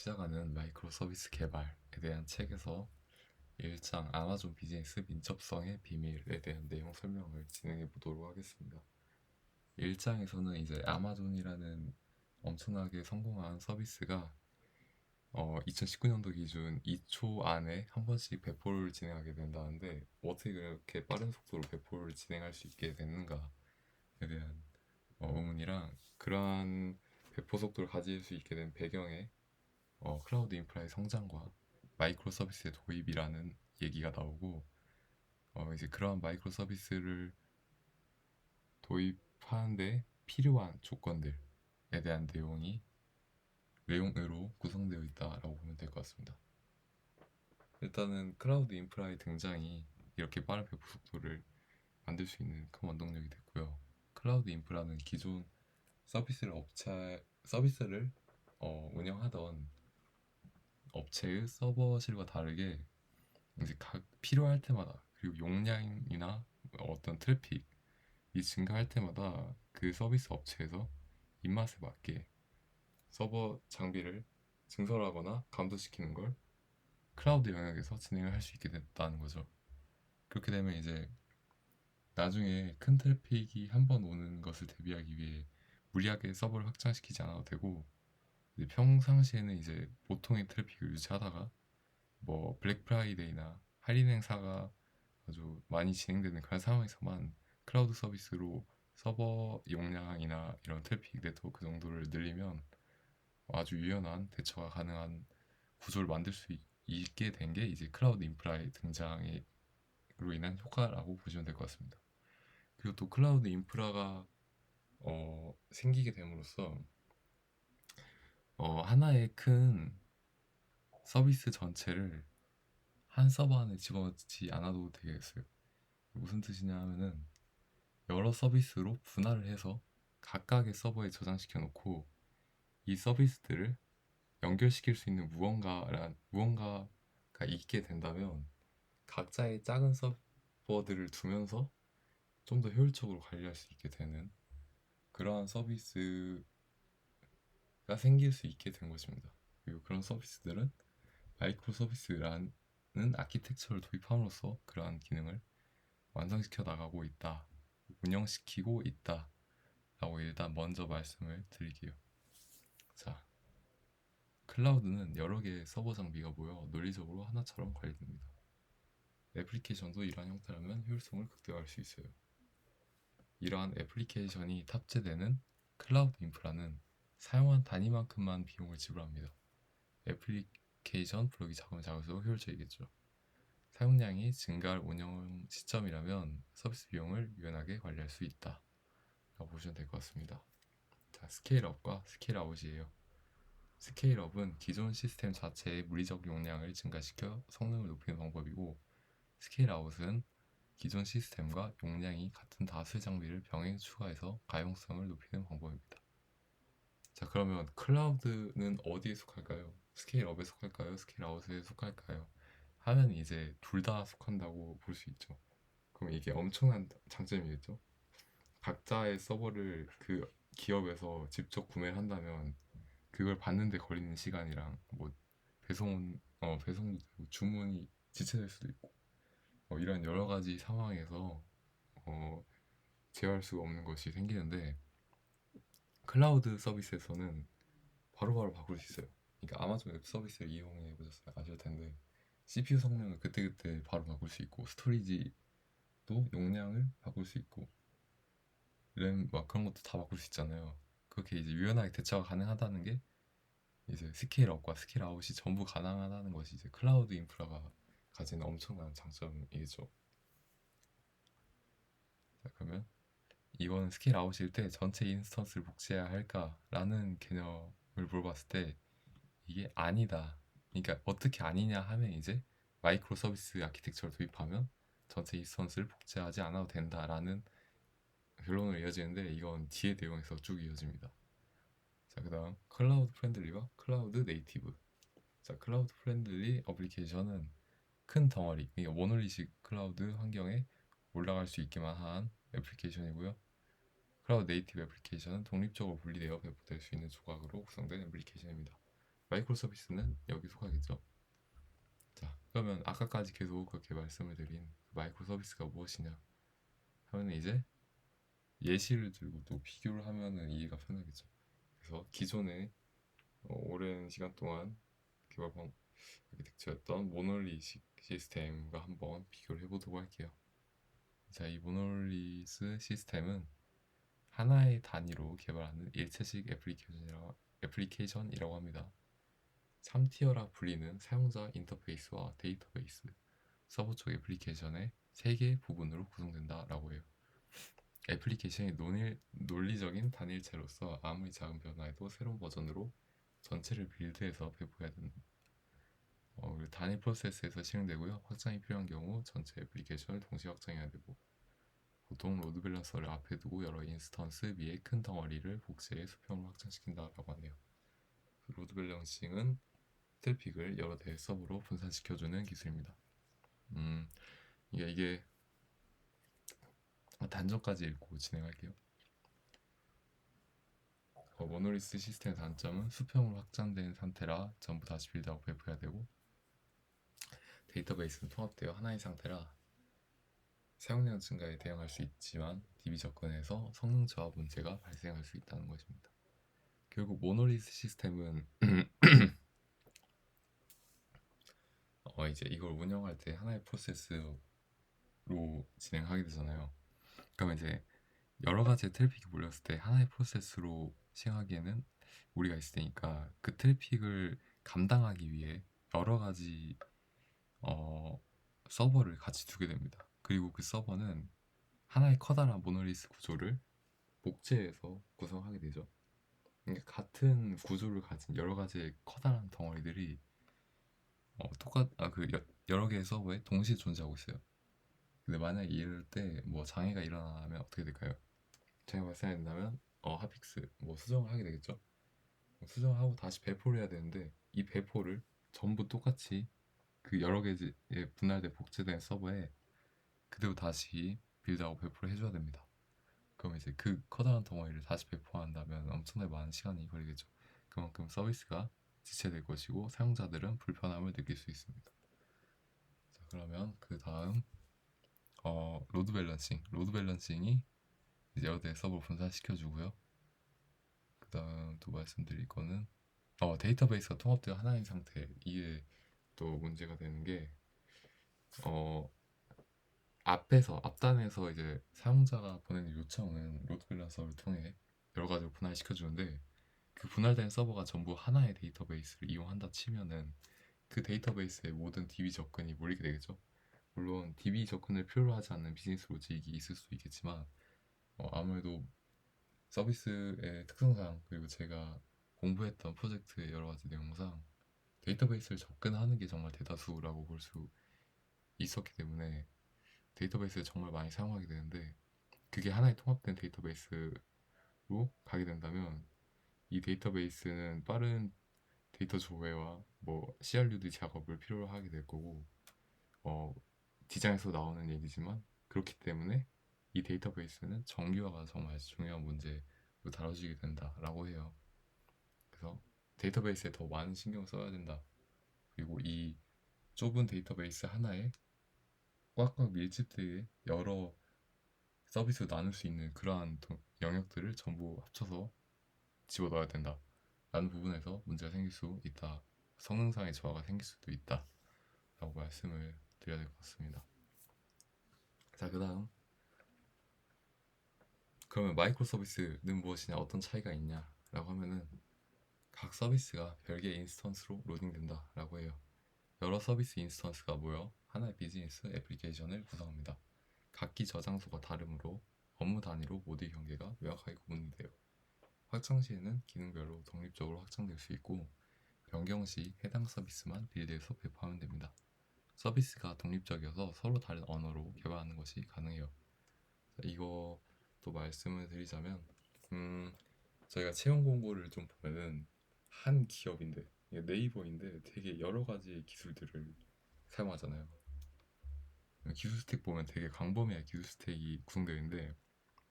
시작하는 마이크로 서비스 개발에 대한 책에서 1장 아마존 비즈니스 민첩성의 비밀에 대한 내용 설명을 진행해 보도록 하겠습니다. 1장에서는 이제 아마존이라는 엄청나게 성공한 서비스가 2019년도 기준 2초 안에 한 번씩 배포를 진행하게 된다는데 어떻게 그렇게 빠른 속도로 배포를 진행할 수 있게 됐는가에 대한 의문이랑 그러한 배포 속도를 가질 수 있게 된 배경에 클라우드 인프라의 성장과 마이크로 서비스의 도입이라는 얘기가 나오고 이제 그러한 마이크로 서비스를 도입하는데 필요한 조건들에 대한 내용으로 구성되어 있다라고 보면 될 것 같습니다. 일단은 클라우드 인프라의 등장이 이렇게 빠른 배포 속도를 만들 수 있는 큰 원동력이 됐고요. 클라우드 인프라는 기존 서비스를 운영하던 업체의 서버실과 다르게 이제 각 필요할 때마다 그리고 용량이나 어떤 트래픽이 증가할 때마다 그 서비스 업체에서 입맛에 맞게 서버 장비를 증설하거나 감도시키는 걸 클라우드 영역에서 진행을 할 수 있게 됐다는 거죠. 그렇게 되면 이제 나중에 큰 트래픽이 한 번 오는 것을 대비하기 위해 무리하게 서버를 확장시키지 않아도 되고 이제 평상시에는 이제 보통의 트래픽을 유지하다가 뭐 블랙 프라이데이나 할인 행사가 아주 많이 진행되는 그런 상황에서만 클라우드 서비스로 서버 용량이나 이런 트래픽 네트워크 정도를 늘리면 아주 유연한 대처가 가능한 구조를 만들 수 있게 된 게 이제 클라우드 인프라의 등장으로 인한 효과라고 보시면 될 것 같습니다. 그리고 또 클라우드 인프라가 생기게 됨으로써 하나의 큰 서비스 전체를 한 서버 안에 집어넣지 않아도 되겠어요. 무슨 뜻이냐 하면은 여러 서비스로 분할을 해서 각각의 서버에 저장시켜 놓고 이 서비스들을 연결시킬 수 있는 무언가가 있게 된다면 각자의 작은 서버들을 두면서 좀 더 효율적으로 관리할 수 있게 되는 그러한 서비스가 생길 수 있게 된 것입니다. 그리고 그런 서비스들은 마이크로 서비스라는 아키텍처를 도입함으로써 그러한 기능을 완성시켜 나가고 있다, 운영시키고 있다 라고 일단 먼저 말씀을 드릴게요. 자, 클라우드는 여러 개의 서버 장비가 모여 논리적으로 하나처럼 관리됩니다. 애플리케이션도 이러한 형태라면 효율성을 극대화할 수 있어요. 이러한 애플리케이션이 탑재되는 클라우드 인프라는 사용한 단위만큼만 비용을 지불합니다. 애플리케이션 블록이 작으면 작을수록 효율적이겠죠. 사용량이 증가할 운영 시점이라면 서비스 비용을 유연하게 관리할 수 있다 라고 보시면 될 것 같습니다. 자, 스케일업과 스케일아웃이에요. 스케일업은 기존 시스템 자체의 물리적 용량을 증가시켜 성능을 높이는 방법이고, 스케일아웃은 기존 시스템과 용량이 같은 다수의 장비를 병행 추가해서 가용성을 높이는 방법입니다. 자, 그러면 클라우드는 어디에 속할까요? 스케일업에 속할까요? 스케일아웃에 속할까요? 하면 이제 둘 다 속한다고 볼 수 있죠. 그럼 이게 엄청난 장점이겠죠? 각자의 서버를 그 기업에서 직접 구매를 한다면 그걸 받는데 걸리는 시간이랑 뭐 배송도 되고 주문이 지체될 수도 있고 이런 여러 가지 상황에서 어, 제어할 수가 없는 것이 생기는데 클라우드 서비스에서는 바로바로 바꿀 수 있어요. 그러니까 아마존 웹 서비스를 이용해 보셨으면 아실 텐데 CPU 성능을 그때그때 바로 바꿀 수 있고 스토리지도 용량을 바꿀 수 있고 램 막 그런 것도 다 바꿀 수 있잖아요. 그렇게 이제 유연하게 대처가 가능하다는 게 이제 스케일업과 스케일아웃이 전부 가능하다는 것이 이제 클라우드 인프라가 가진 엄청난 장점이겠죠. 자, 그러면 이거는 스케일아웃일 때 전체 인스턴스를 복제해야 할까라는 개념을 물어봤을 때 이게 아니다. 그러니까 어떻게 아니냐 하면 이제 마이크로 서비스 아키텍처를 도입하면 전체 인스턴스를 복제하지 않아도 된다라는 결론으로 이어지는데 이건 뒤에 내용에서 쭉 이어집니다. 자, 그 다음 클라우드 프렌들리와 클라우드 네이티브. 자, 클라우드 프렌들리 어플리케이션은 큰 덩어리, 그러니까 모놀리식 클라우드 환경에 올라갈 수 있게만 한 애플리케이션이고요. 클라우드 네이티브 애플리케이션은 독립적으로 분리되어 배포될 수 있는 조각으로 구성된 애플리케이션입니다. 마이크로 서비스는 여기 속하겠죠. 자, 그러면 아까까지 계속 그렇게 말씀을 드린 마이크로 서비스가 무엇이냐 하면 이제 예시를 들고 또 비교를 하면은 이해가 편하겠죠. 그래서 기존에 오랜 시간 동안 개발 아키텍처였던 모놀리식 시스템과 한번 비교를 해보도록 할게요. 자, 이 모놀리스 시스템은 하나의 단위로 개발하는 일체식 애플리케이션이라고 합니다. 3티어라 불리는 사용자 인터페이스와 데이터베이스, 서버 쪽 애플리케이션의 3개 부분으로 구성된다라고 해요. 애플리케이션이 논리적인 단일체로서 아무리 작은 변화에도 새로운 버전으로 전체를 빌드해서 배포해야 된다. 단일 프로세스에서 실행되고요. 확장이 필요한 경우 전체 애플리케이션을 동시에 확장해야 되고, 보통 로드 밸런서를 앞에 두고 여러 인스턴스 위에 큰 덩어리를 복제해 수평으로 확장시킨다라고 하네요. 로드 밸런싱은 트래픽을 여러 대의 서버로 분산시켜주는 기술입니다. 이게 단점까지 읽고 진행할게요. 모노리스 시스템의 단점은 수평으로 확장된 상태라 전부 다시 빌드하고 배포해야 되고, 데이터베이스는 통합되어 하나의 상태라 사용량 증가에 대응할 수 있지만 DB 접근에서 성능 저하 문제가 발생할 수 있다는 것입니다. 결국 모노리스 시스템은 이제 이걸 운영할 때 하나의 프로세스로 진행하게 되잖아요. 그러면 이제 여러 가지 트래픽이 몰렸을 때 하나의 프로세스로 시행하기에는 무리가 있을 테니까 그 트래픽을 감당하기 위해 여러 가지 서버를 같이 두게 됩니다. 그리고 그 서버는 하나의 커다란 모노리스 구조를 복제해서 구성하게 되죠. 그러니까 같은 구조를 가진 여러 가지의 커다란 덩어리들이 여러 개의 서버에 동시에 존재하고 있어요. 근데 만약에 이럴 때 뭐 장애가 일어나면 어떻게 될까요? 장애가 발생한다면 핫픽스 수정을 하게 되겠죠. 수정하고 다시 배포를 해야 되는데 이 배포를 전부 똑같이 그 여러 개의 분할된 복제된 서버에 그대로 다시 빌드하고 배포를 해줘야 됩니다. 그럼 이제 그 커다란 덩어리를 다시 배포한다면 엄청나게 많은 시간이 걸리겠죠. 그만큼 서비스가 지체될 것이고 사용자들은 불편함을 느낄 수 있습니다. 자, 그러면 그 다음 로드 밸런싱이 이제 여러 대 서버 분산시켜주고요. 그 다음 또 말씀드릴 거는 데이터베이스가 통합되어 하나인 상태. 이게 또 문제가 되는 게 앞단에서 이제 사용자가 보내는 요청은 로드 밸런서를 통해 여러 가지로 분할시켜주는데 그 분할된 서버가 전부 하나의 데이터베이스를 이용한다 치면은 그 데이터베이스의 모든 DB 접근이 몰리게 되겠죠. 물론 DB 접근을 필요로 하지 않는 비즈니스 로직이 있을 수 있겠지만 아무래도 서비스의 특성상 그리고 제가 공부했던 프로젝트의 여러 가지 내용상 데이터베이스를 접근하는 게 정말 대다수라고 볼 수 있었기 때문에 데이터베이스를 정말 많이 사용하게 되는데 그게 하나의 통합된 데이터베이스로 가게 된다면 이 데이터베이스는 빠른 데이터 조회와 CRUD 작업을 필요로 하게 될 거고 디자인에서 나오는 얘기지만 그렇기 때문에 이 데이터베이스는 정규화가 정말 중요한 문제로 다뤄지게 된다라고 해요. 그래서 데이터베이스에 더 많은 신경을 써야 된다. 그리고 이 좁은 데이터베이스 하나에 꽉꽉 밀집되게 여러 서비스로 나눌 수 있는 그러한 영역들을 전부 합쳐서 집어넣어야 된다. 라는 부분에서 문제가 생길 수 있다. 성능상의 저하가 생길 수도 있다. 라고 말씀을 드려야 될 것 같습니다. 자, 그 다음 그러면 마이크로 서비스는 무엇이냐, 어떤 차이가 있냐 라고 하면은 각 서비스가 별개의 인스턴스로 로딩된다 라고 해요. 여러 서비스 인스턴스가 모여 하나의 비즈니스 애플리케이션을 구성합니다. 각기 저장소가 다르므로 업무 단위로 모드의 경계가 명확하게 구분이 돼요. 확장 시에는 기능별로 독립적으로 확장될 수 있고 변경 시 해당 서비스만 빌드해서 배포하면 됩니다. 서비스가 독립적이어서 서로 다른 언어로 개발하는 것이 가능해요. 이것도 말씀을 드리자면 저희가 채용 공고를 좀 보면은 한 기업인데 네이버인데 되게 여러 가지 기술들을 사용하잖아요. 기술 스택 보면 되게 광범위한 기술 스택이 구성되어 있는데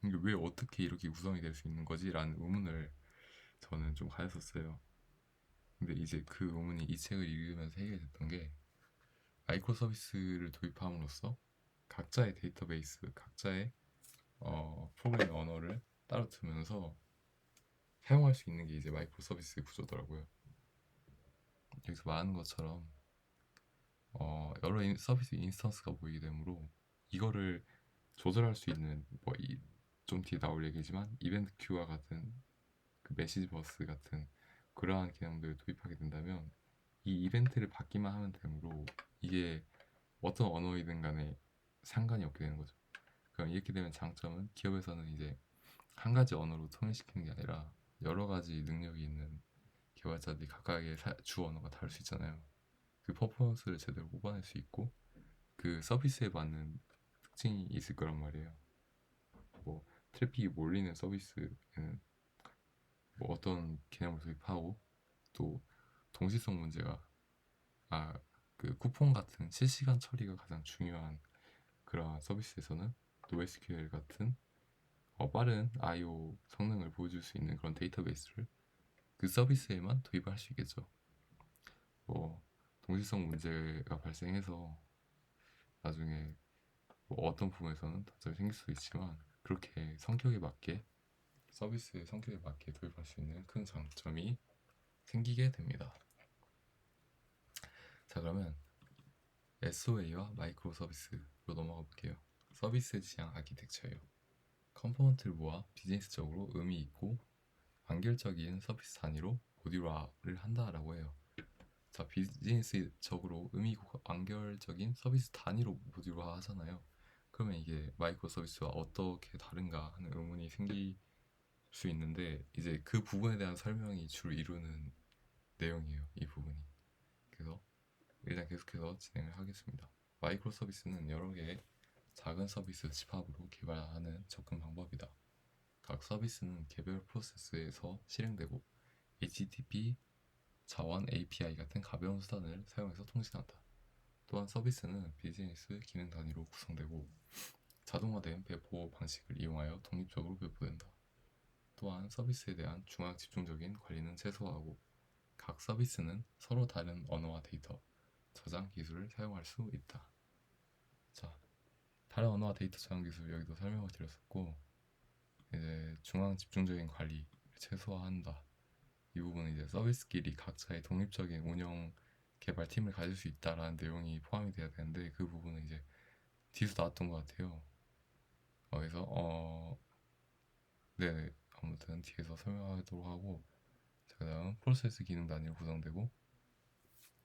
이게 왜 어떻게 이렇게 구성이 될 수 있는 거지? 라는 의문을 저는 좀 가졌었어요. 근데 이제 그 의문이 이 책을 읽으면서 해결됐던 게 마이크로 서비스를 도입함으로써 각자의 데이터베이스, 각자의 프로그래밍 언어를 따로 두면서 사용할 수 있는 게 이제 마이크로 서비스 구조더라고요. 여기서 말하는 것처럼 여러 서비스 인스턴스가 모이게 되므로 이거를 조절할 수 있는 좀 뒤에 나올 얘기지만 이벤트 큐와 같은 그 메시지 버스 같은 그러한 기능들을 도입하게 된다면 이 이벤트를 받기만 하면 되므로 이게 어떤 언어이든 간에 상관이 없게 되는 거죠. 그럼 이렇게 되면 장점은 기업에서는 이제 한 가지 언어로 통일시키는 게 아니라 여러 가지 능력이 있는 개발자들이 각각의 주 언어가 다를 수 있잖아요. 그 퍼포먼스를 제대로 뽑아낼 수 있고 그 서비스에 맞는 특징이 있을 거란 말이에요. 뭐 트래픽이 몰리는 서비스에는 뭐 어떤 개념을 도입하고 또 동시성 문제가 그 쿠폰 같은 실시간 처리가 가장 중요한 그러한 서비스에서는 NoSQL 같은 빠른 I/O 성능을 보여줄 수 있는 그런 데이터베이스를 그 서비스에만 도입할 수 있겠죠. 뭐 동시성 문제가 발생해서 나중에 뭐 어떤 부분에서는 단점이 생길 수도 있지만 그렇게 성격에 맞게 서비스의 성격에 맞게 도입할 수 있는 큰 장점이 생기게 됩니다. 자, 그러면 SOA와 마이크로 서비스로 넘어가 볼게요. 서비스 지향 아키텍처예요. 컴포넌트를 모아 비즈니스적으로 의미 있고 완결적인 서비스 단위로 모듈화를 한다라고 해요. 자, 비즈니스적으로 의미 있고 완결적인 서비스 단위로 모듈화 하잖아요. 그러면 이게 마이크로 서비스와 어떻게 다른가 하는 의문이 생길 수 있는데 이제 그 부분에 대한 설명이 주로 이루는 내용이에요. 이 부분이. 그래서 일단 계속해서 진행을 하겠습니다. 마이크로 서비스는 여러 개의 작은 서비스 집합으로 개발하는 접근 방법이다. 각 서비스는 개별 프로세스에서 실행되고 HTTP, 자원 API 같은 가벼운 수단을 사용해서 통신한다. 또한 서비스는 비즈니스 기능 단위로 구성되고 자동화된 배포 방식을 이용하여 독립적으로 배포된다. 또한 서비스에 대한 중앙 집중적인 관리는 최소화하고 각 서비스는 서로 다른 언어와 데이터, 저장 기술을 사용할 수 있다. 자, 다른 언어와 데이터 저장 기술 여기도 설명을 드렸었고 이제 중앙 집중적인 관리를 최소화한다. 이 부분은 이제 서비스끼리 각자의 독립적인 운영 개발 팀을 가질 수 있다라는 내용이 포함이 돼야 되는데 그 부분은 이제 뒤에서 나왔던 것 같아요. 그래서 네, 아무튼 뒤에서 설명하도록 하고 그다음 프로세스 기능 단위로 구성되고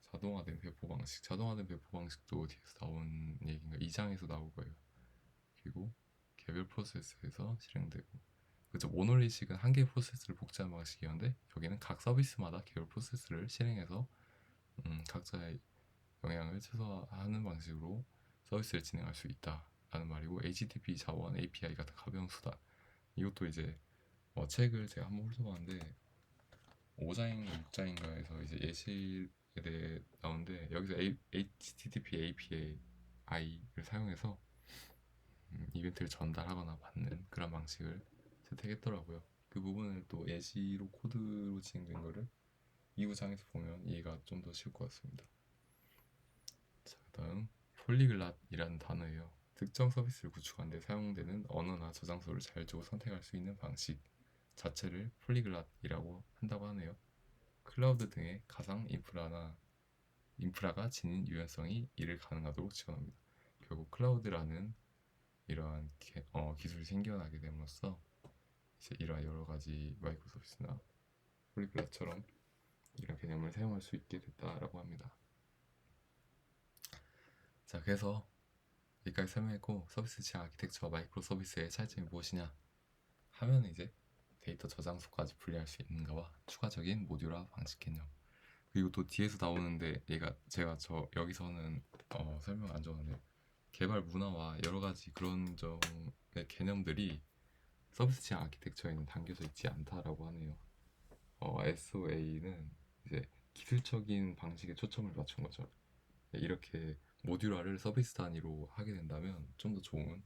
자동화된 배포 방식. 자동화된 배포 방식도 뒤에서 나온 얘기인가 2장에서 나올 거예요. 그리고 개별 프로세스에서 실행되고 그죠. 모놀리식은 한 개의 프로세스를 복제하는 방식이었는데 여기는 각 서비스마다 개별 프로세스를 실행해서 각자의 영향을 최소화하는 방식으로 서비스를 진행할 수 있다라는 말이고 HTTP 자원 API 같은 가벼운 수단 이것도 이제 책을 제가 한번 훑어봤는데 5장인가 6장인가에서 이제 예시에 대해 나오는데 여기서 HTTP API를 사용해서 이벤트를 전달하거나 받는 그런 방식을 채택했더라고요. 그 부분을 또 예시로 코드로 진행된 거를 2부장에서 보면 이해가 좀 더 쉬울 것 같습니다. 자, 그다음 폴리글랏이라는 단어예요. 특정 서비스를 구축하는 데 사용되는 언어나 저장소를 자율적으로 선택할 수 있는 방식 자체를 폴리글랏이라고 한다고 하네요. 클라우드 등의 가상 인프라가 지닌 유연성이 이를 가능하도록 지원합니다. 결국 클라우드라는 이러한 기술이 생겨나게 됨으로써 이제 이러한 여러 가지 마이크로 서비스나 폴리글랏처럼 이런 개념을 사용할 수 있게 됐다라고 합니다. 자, 그래서 여기까지 설명했고 서비스 지향 아키텍처와 마이크로 서비스의 차이점이 무엇이냐 하면 이제 데이터 저장소까지 분리할 수 있는가와 추가적인 모듈화 방식 개념 그리고 또 뒤에서 나오는데 제가 여기서는 설명 안 적었네요. 개발 문화와 여러 가지 그런 점의 개념들이 서비스 지향 아키텍처에는 담겨져 있지 않다라고 하네요. SOA는 이제 기술적인 방식에 초점을 맞춘 거죠. 이렇게 모듈화를 서비스 단위로 하게 된다면 좀 더 좋은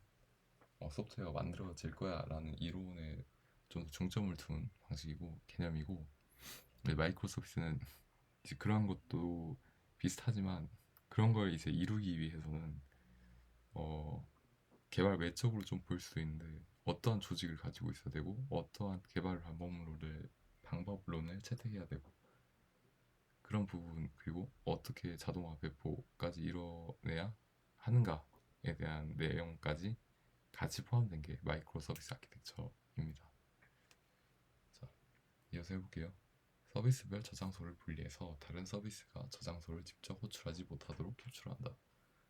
소프트웨어가 만들어질 거야 라는 이론에 좀 더 중점을 둔 방식이고 개념이고 마이크로 서비스는 이제 그런 것도 비슷하지만 그런 걸 이제 이루기 위해서는 어, 개발 외적으로 좀 보일 수도 있는데 어떠한 조직을 가지고 있어야 되고 어떠한 개발 방법론을 채택해야 되고 그런 부분 그리고 어떻게 자동화 배포까지 이뤄내야 하는가에 대한 내용까지 같이 포함된 게 마이크로 서비스 아키텍처입니다. 자, 이어서 해볼게요. 서비스별 저장소를 분리해서 다른 서비스가 저장소를 직접 호출하지 못하도록 캡처한다.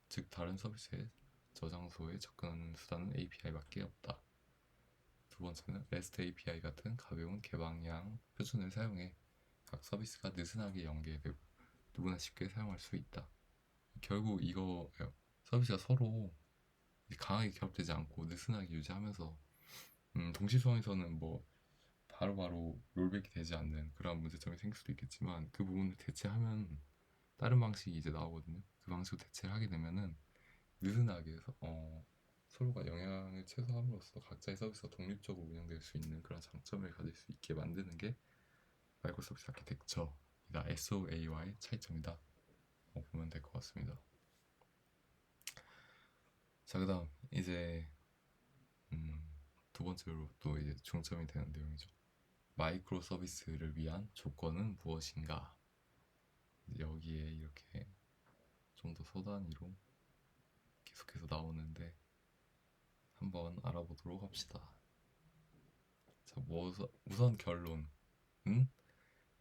즉 다른 서비스의 저장소에 접근하는 수단은 API밖에 없다. 두 번째는 REST API 같은 가벼운 개방형 표준을 사용해 각 서비스가 느슨하게 연계되고 누구나 쉽게 사용할 수 있다. 결국 이거예요. 서비스가 서로 강하게 결합되지 않고 느슨하게 유지하면서 동시소항에서는 뭐 바로바로 롤백이 되지 않는 그런 문제점이 생길 수도 있겠지만 그 부분을 대체하면 다른 방식이 이제 나오거든요. 그 방식으로 대체를 하게 되면은 느슨하게 해서 서로가 영향을 최소화함으로써 각자의 서비스가 독립적으로 운영될 수 있는 그런 장점을 가질 수 있게 만드는 게 마이크로 서비스 아키텍처이다. SOA와의 차이점이다. 보면 될 것 같습니다. 자, 그다음 이제 두 번째로 또 이제 중점이 되는 내용이죠. 마이크로 서비스를 위한 조건은 무엇인가? 여기에 이렇게 좀 더 소단위로 계속해서 나오는데 한번 알아보도록 합시다. 자, 우선 결론은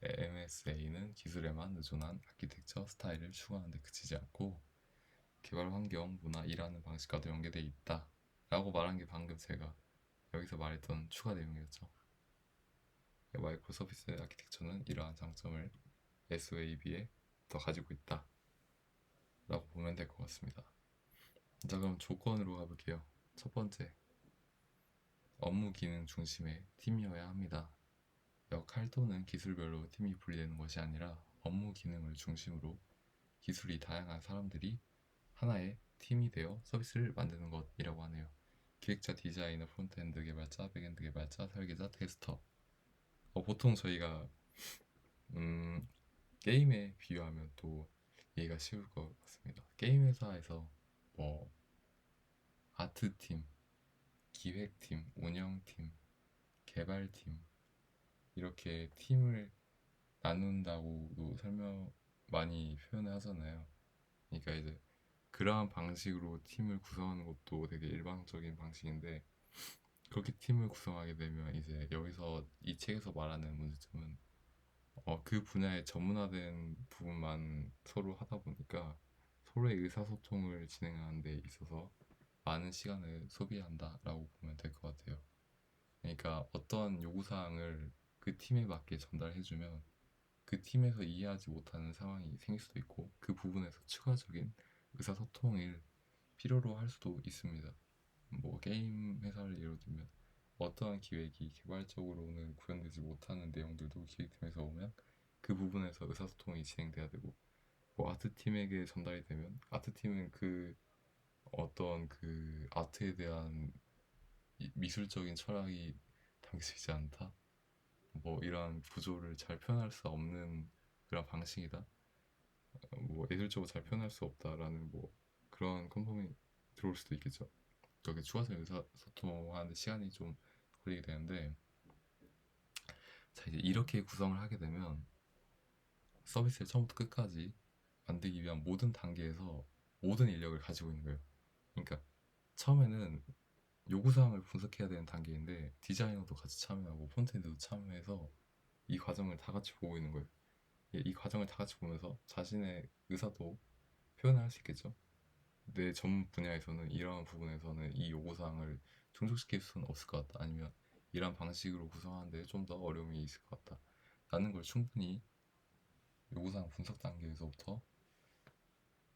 MSA는 기술에만 의존한 아키텍처 스타일을 추구하는 데 그치지 않고 개발 환경, 문화, 일하는 방식과도 연계되어 있다 라고 말한 게 방금 제가 여기서 말했던 추가 내용이었죠. 마이크로 서비스 아키텍처는 이러한 장점을 SOAB에 더 가지고 있다 라고 보면 될 것 같습니다. 자, 그럼 조건으로 가볼게요. 첫 번째, 업무 기능 중심의 팀이어야 합니다. 역할 또는 기술별로 팀이 분리되는 것이 아니라 업무 기능을 중심으로 기술이 다양한 사람들이 하나의 팀이 되어 서비스를 만드는 것이라고 하네요. 기획자, 디자이너, 프론트엔드 개발자, 백엔드 개발자, 설계자, 테스터. 보통 저희가 게임에 비유하면 또 이해가 쉬울 것 같습니다. 게임 회사에서 뭐 아트팀, 기획팀, 운영팀, 개발팀 이렇게 팀을 나눈다고도 많이 표현을 하잖아요. 그러니까 이제 그러한 방식으로 팀을 구성하는 것도 되게 일방적인 방식인데 그렇게 팀을 구성하게 되면 이제 여기서 이 책에서 말하는 문제점은 그 분야에 전문화된 부분만 서로 하다 보니까 서로의 의사소통을 진행하는 데 있어서 많은 시간을 소비한다라고 보면 될 것 같아요. 그러니까 어떠한 요구사항을 그 팀에 맞게 전달해주면 그 팀에서 이해하지 못하는 상황이 생길 수도 있고 그 부분에서 추가적인 의사소통을 필요로 할 수도 있습니다. 뭐 게임 회사를 예로 들면 어떠한 기획이 개발적으로는 구현되지 못하는 내용들도 기획팀에서 오면 그 부분에서 의사소통이 진행돼야 되고 뭐 아트팀에게 전달이 되면 아트팀은 그 어떤 그 아트에 대한 미술적인 철학이 담겨져 있지 않다. 뭐 이런 구조를 잘 표현할 수 없는 그런 방식이다. 뭐 예술적으로 잘 표현할 수 없다라는 뭐 그런 컨펌이 들어올 수도 있겠죠. 여기 추가적인 의사소통하는 시간이 좀 걸리게 되는데 자 이제 이렇게 구성을 하게 되면 서비스를 처음부터 끝까지 만들기 위한 모든 단계에서 모든 인력을 가지고 있는 거예요. 그러니까 처음에는 요구사항을 분석해야 되는 단계인데 디자이너도 같이 참여하고 폰트엔드도 참여해서 이 과정을 다 같이 보고 있는 거예요. 이 과정을 다 같이 보면서 자신의 의사도 표현할 수 있겠죠. 내 전문 분야에서는 이러한 부분에서는 이 요구사항을 충족시킬 수는 없을 것 같다. 아니면 이러한 방식으로 구성하는데 좀 더 어려움이 있을 것 같다. 라는 걸 충분히 요구사항 분석 단계에서부터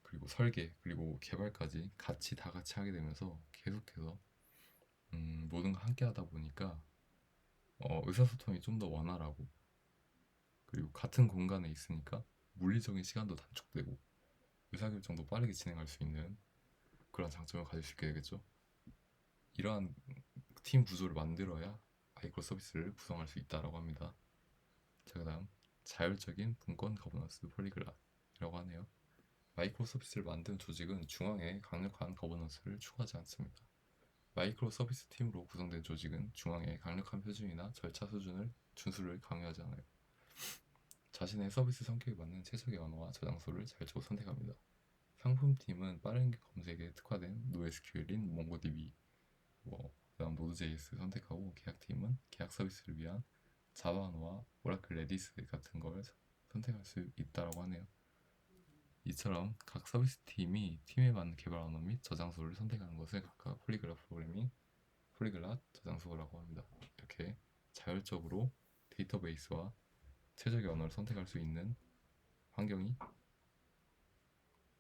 그리고 설계 그리고 개발까지 같이 다 같이 하게 되면서 계속해서 모든 걸 함께 하다 보니까 의사소통이 좀 더 원활하고 그리고 같은 공간에 있으니까 물리적인 시간도 단축되고 의사결정도 빠르게 진행할 수 있는 그런 장점을 가질 수 있게 되겠죠. 이러한 팀 구조를 만들어야 마이크로 서비스를 구성할 수 있다라고 합니다. 자, 그다음 자율적인 분권 거버넌스 폴리글랏이라고 하네요. 마이크로 서비스를 만든 조직은 중앙에 강력한 거버넌스를 추구하지 않습니다. 마이크로 서비스 팀으로 구성된 조직은 중앙에 강력한 표준이나 절차 수준을 준수를 강요하지 않아요. 자신의 서비스 성격에 맞는 최적의 언어와 저장소를 자율적으로 선택합니다. 상품팀은 빠른 검색에 특화된 NoSQL인 몽고DB, 그다음 노드.js 선택하고 계약팀은 계약 서비스를 위한 자바 언어와 오라클 레디스 같은 걸 선택할 수 있다라고 하네요. 이처럼 각 서비스 팀이 팀에 맞는 개발 언어 및 저장소를 선택하는 것을 각각 폴리글랏 프로그래밍, 폴리글랏 저장소라고 합니다. 이렇게 자율적으로 데이터베이스와 최적의 언어를 선택할 수 있는 환경이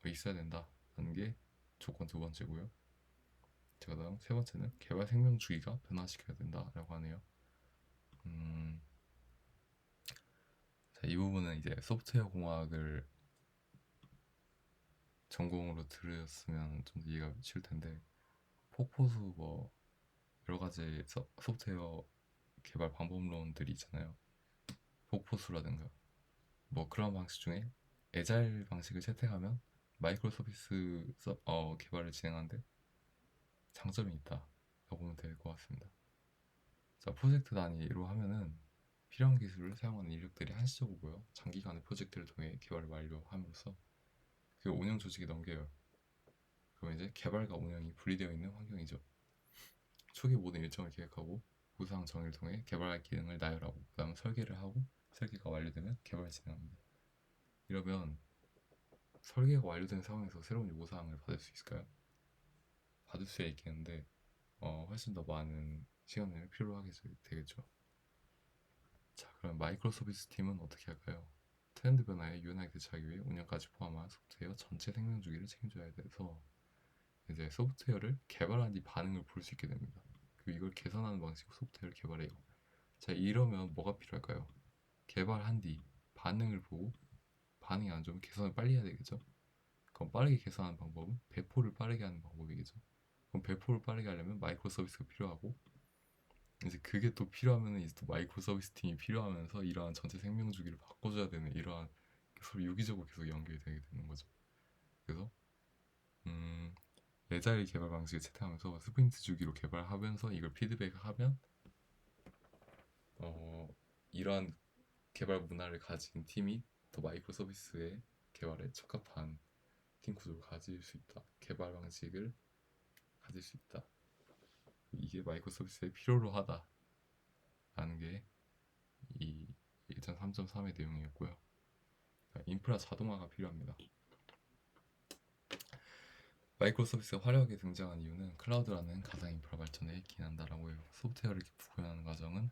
있어야 된다는 게 조건 두 번째고요. 자, 그다음 세 번째는 개발 생명 주기가 변화시켜야 된다라고 하네요. 자, 이 부분은 이제 소프트웨어 공학을 전공으로 들으셨으면 좀 더 이해가 쉬울 텐데, 폭포수 여러 가지 소프트웨어 개발 방법론들이 있잖아요. 폭포수라든가 그런 방식 중에 애자일 방식을 채택하면 마이크로 서비스 개발을 진행하는데 장점이 있다라고 보면 될 것 같습니다. 자, 프로젝트 단위로 하면은 필요한 기술을 사용하는 인력들이 한시적으로 모여 장기간의 프로젝트를 통해 개발을 완료함으로써 그 운영 조직에 넘겨요. 그럼 이제 개발과 운영이 분리되어 있는 환경이죠. 초기 모든 일정을 계획하고 구상 정의를 통해 개발 기능을 나열하고 그 다음 설계를 하고 설계가 완료되면 개발을 진행합니다. 이러면 설계가 완료된 상황에서 새로운 요구사항을 받을 수 있을까요? 받을 수 있겠는데 훨씬 더 많은 시간을 필요로 하게 되겠죠. 자, 그럼 마이크로 서비스 팀은 어떻게 할까요? 트렌드 변화에 유연하게 대처하기 위해 운영까지 포함한 소프트웨어 전체 생명 주기를 책임져야 돼서 이제 소프트웨어를 개발한 뒤 반응을 볼 수 있게 됩니다. 그리고 이걸 개선하는 방식으로 소프트웨어를 개발해요. 자, 이러면 뭐가 필요할까요? 개발한 뒤 반응을 보고 반응이 안 좋으면 개선을 빨리 해야 되겠죠? 그럼 빠르게 개선하는 방법은 배포를 빠르게 하는 방법이겠죠? 그럼 배포를 빠르게 하려면 마이크로 서비스가 필요하고 이제 그게 또 필요하면 이제 또 마이크로 서비스 팀이 필요하면서 이러한 전체 생명 주기를 바꿔줘야 되는 이러한 서로 유기적으로 계속 연결이 되게 되는 거죠. 그래서 애자일 개발 방식을 채택하면서 스프린트 주기로 개발하면서 이걸 피드백하면 이러한 개발 문화를 가진 팀이 더 마이크로 서비스의 개발에 적합한 팀 구조를 가질 수 있다. 개발 방식을 가질 수 있다. 이게 마이크로 서비스의 필요로 하다라는 게 이 1.3.3의 내용이었고요. 인프라 자동화가 필요합니다. 마이크로 서비스가 화려하게 등장한 이유는 클라우드라는 가상 인프라 발전에 기인한다라고 해요. 소프트웨어를 구현하는 과정은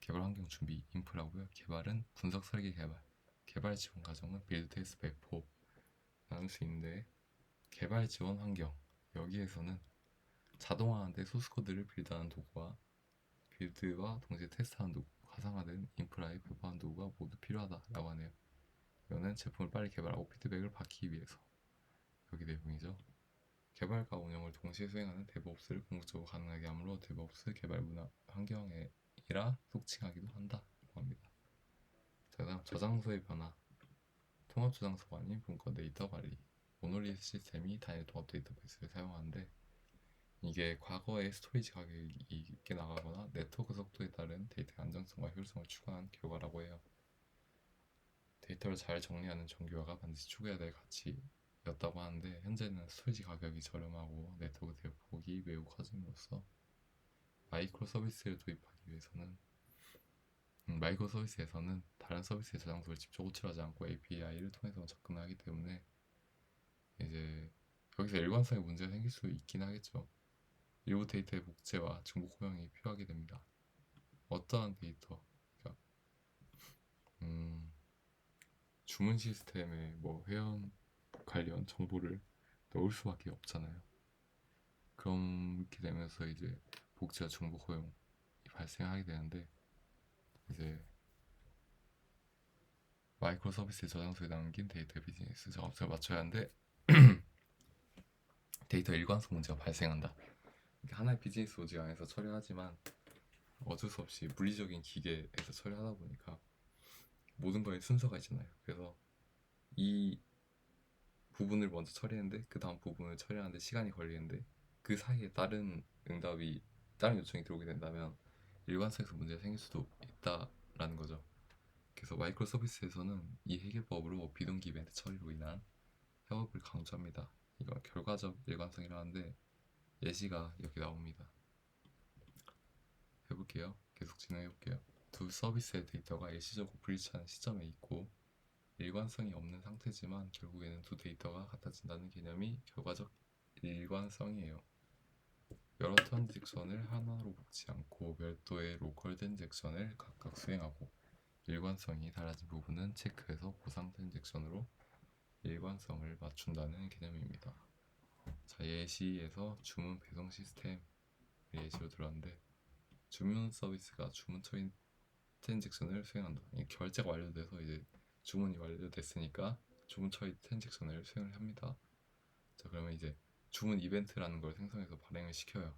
개발 환경 준비, 인프라고요. 개발은 분석 설계 개발 지원 과정은 빌드 테스트 배포 나눌 수 있는데 개발 지원 환경 여기에서는 자동화하는데 소스 코드를 빌드하는 도구와 빌드와 동시에 테스트하는 도구, 가상화된 인프라에 배포하는 도구가 모두 필요하다라고 하네요. 이거는 제품을 빨리 개발하고 피드백을 받기 위해서 여기 내용이죠. 개발과 운영을 동시에 수행하는 데브옵스를 궁극적으로 가능하게 하므로 데브옵스 개발 문화 환경이라 속칭하기도 한다고 합니다. 자, 다음 저장소의 변화. 통합 저장소가 아닌 분권 데이터 관리. 모놀리스 시스템이 단일 통합 데이터베이스를 사용하는데 이게 과거에 스토리지 가격이 있게 나가거나 네트워크 속도에 따른 데이터의 안정성과 효율성을 추구한 결과라고 해요. 데이터를 잘 정리하는 정교화가 반드시 추구해야 될 가치였다고 하는데 현재는 스토리지 가격이 저렴하고 네트워크 대폭이 매우 커짐으로써 마이크로 서비스를 도입하기 위해서는 마이크로 서비스에서는 다른 서비스의 저장소를 직접 호출하지 않고 API를 통해서 접근을 하기 때문에 이제 여기서 일관성의 문제가 생길 수 있긴 하겠죠. 일부 데이터의 복제와 중복 호명이 필요하게 됩니다. 어떠한 데이터, 그러니까 주문 시스템에 회원 관련 정보를 넣을 수밖에 없잖아요. 그렇게 되면서 이제 복제와 중복 허용이 발생하게 되는데 이제 마이크로 서비스 저장소에 남긴 데이터 비즈니스 작업자를 맞춰야 하는데 데이터 일관성 문제가 발생한다. 하나의 비즈니스 로직 안에서 처리하지만 어쩔 수 없이 물리적인 기계에서 처리하다 보니까 모든 거에 순서가 있잖아요. 그래서 이 부분을 먼저 처리했는데 그 다음 부분을 처리하는데 시간이 걸리는데 그 사이에 다른 요청이 들어오게 된다면 일관성에서 문제가 생길 수도 있다라는 거죠. 그래서 마이크로 서비스에서는 이 해결법으로 비동기 이벤트 처리로 인한 협업을 강조합니다. 이건 결과적 일관성이라는데 예시가 여기 나옵니다. 해볼게요. 계속 진행해볼게요. 두 서비스의 데이터가 일시적으로 불일치하는 시점에 있고 일관성이 없는 상태지만 결국에는 두 데이터가 같아진다는 개념이 결과적 일관성이에요. 여러 트랜잭션을 하나로 묶지 않고 별도의 로컬 트랜잭션을 각각 수행하고 일관성이 달라진 부분은 체크해서 보상 트랜잭션으로 일관성을 맞춘다는 개념입니다. 자, 예시에서 주문 배송 시스템 예시로 들었는데 주문 서비스가 주문 처리 트랜잭션을 수행한다. 결제가 완료돼서 이제 주문이 완료됐으니까 주문 처리 트랜잭션을 수행을 합니다. 자, 그러면 이제 주문 이벤트라는 걸 생성해서 발행을 시켜요.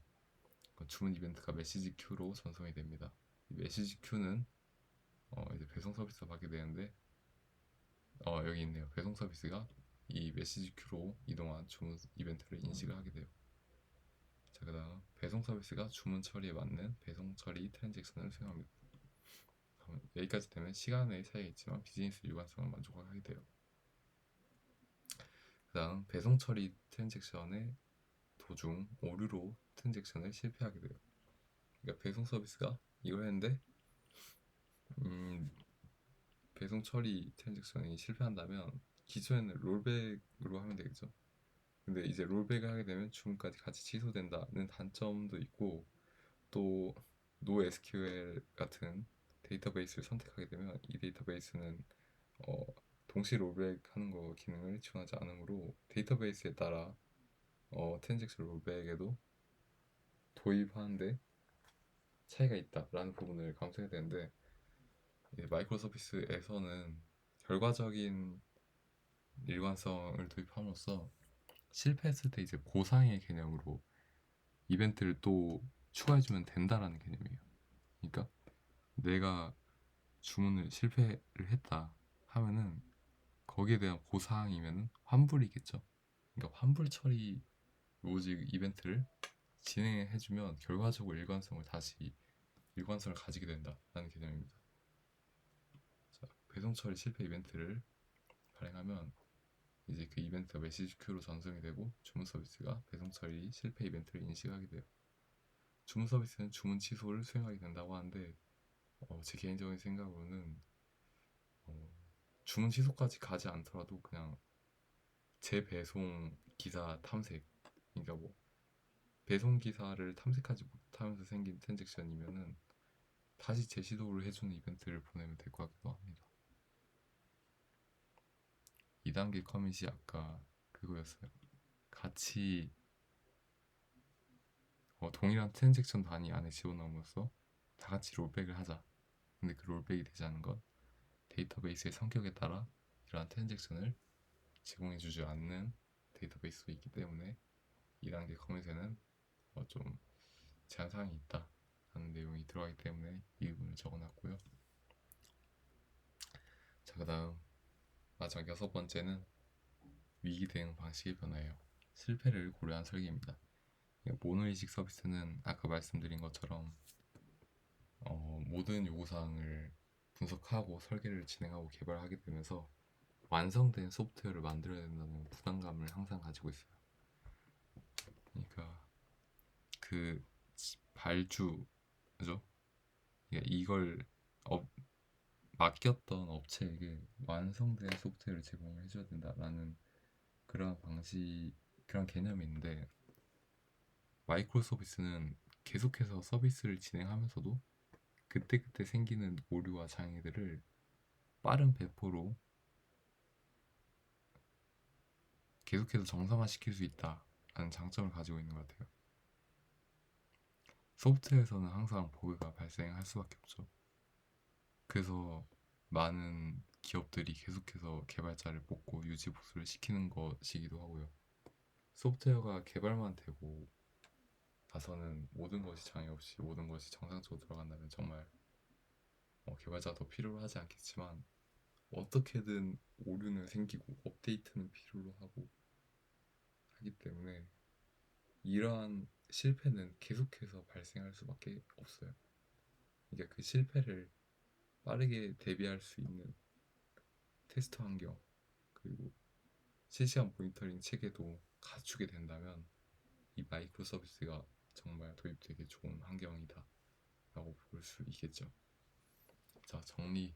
주문 이벤트가 메시지 큐로 전송이 됩니다. 이 메시지 큐는 이제 배송 서비스가 받게 되는데 여기 있네요. 배송 서비스가 이 메시지 큐로 이동한 주문 이벤트를 인식을 하게 돼요. 자, 그다음 배송 서비스가 주문 처리에 맞는 배송 처리 트랜잭션을 수행합니다. 여기까지 되면 시간의 차이가 있지만 비즈니스 일관성을 만족하게 돼요. 그다음 배송 처리 트랜잭션의 도중 오류로 트랜잭션을 실패하게 돼요. 그러니까 배송 서비스가 이걸 했는데 배송 처리 트랜잭션이 실패한다면 기존에는 롤백으로 하면 되겠죠. 근데 이제 롤백을 하게 되면 주문까지 같이 취소된다는 단점도 있고 또 NoSQL 같은 데이터베이스를 선택하게 되면 이 데이터베이스는 어, 동시 롤백 하는 거 기능을 지원하지 않으므로 데이터베이스에 따라 트랜잭션 롤백에도 도입하는데 차이가 있다라는 부분을 감수해야 되는데 마이크로 서비스에서는 결과적인 일관성을 도입함으로써 실패했을 때 이제 보상의 개념으로 이벤트를 또 추가해주면 된다라는 개념이에요. 그러니까 내가 주문을 실패를 했다 하면은 거기에 대한 보상이면은 환불이겠죠. 그러니까 환불 처리 로직 이벤트를 진행해주면 결과적으로 일관성을 가지게 된다라는 개념입니다. 자, 배송 처리 실패 이벤트를 발행하면 이제 그 이벤트가 메시지 큐로 전송이 되고 주문 서비스가 배송 처리 실패 이벤트를 인식하게 돼요. 주문 서비스는 주문 취소를 수행하게 된다고 하는데 제 개인적인 생각으로는 주문 취소까지 가지 않더라도 그냥 재배송 기사 탐색, 그러니까 뭐 배송 기사를 탐색하지 못하면서 생긴 트랜잭션이면은 다시 재시도를 해주는 이벤트를 보내면 될 것 같기도 합니다. 2단계 커밋이 아까 그거였어요. 같이 동일한 트랜잭션 단위 안에 집어넣음으로써 다 같이 롤백을 하자. 근데 그 롤백이 되지 않은 건 데이터베이스의 성격에 따라 이러한 트랜잭션을 제공해주지 않는 데이터베이스도 있기 때문에 2단계 커밋에는 좀 제한사항이 있다 하는 내용이 들어가기 때문에 이 부분을 적어놨고요. 자, 그 다음 마지막 6번째는 위기 대응 방식의 변화예요. 실패를 고려한 설계입니다. 모노리식 서비스는 아까 말씀드린 것처럼 모든 요구사항을 분석하고 설계를 진행하고 개발하게 되면서 완성된 소프트웨어를 만들어야 된다는 부담감을 항상 가지고 있어요. 그러니까 그 발주, 그죠? 그러니까 이걸 맡겼던 업체에게 완성된 소프트웨어를 제공을 해줘야 된다라는 그런 개념이 있는데 마이크로 서비스는 계속해서 서비스를 진행하면서도 그때그때 생기는 오류와 장애들을 빠른 배포로 계속해서 정상화시킬 수 있다라는 장점을 가지고 있는 것 같아요. 소프트웨어에서는 항상 버그가 발생할 수밖에 없죠. 그래서 많은 기업들이 계속해서 개발자를 뽑고 유지 보수를 시키는 것이기도 하고요. 소프트웨어가 개발만 되고 나서는 모든 것이 장애 없이 모든 것이 정상적으로 들어간다면 정말 개발자가 더 필요로 하지 않겠지만 어떻게든 오류는 생기고 업데이트는 필요로 하고 하기 때문에 이러한 실패는 계속해서 발생할 수밖에 없어요. 그러니까 그 실패를 빠르게 대비할 수 있는 테스트 환경 그리고 실시간 모니터링 체계도 갖추게 된다면 이 마이크로 서비스가 정말 도입되기 좋은 환경이다 라고 볼 수 있겠죠. 자, 정리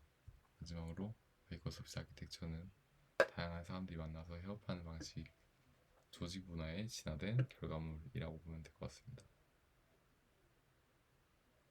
마지막으로 마이크로 서비스 아키텍처는 다양한 사람들이 만나서 협업하는 방식, 조직 문화의 진화된 결과물이라고 보면 될 것 같습니다.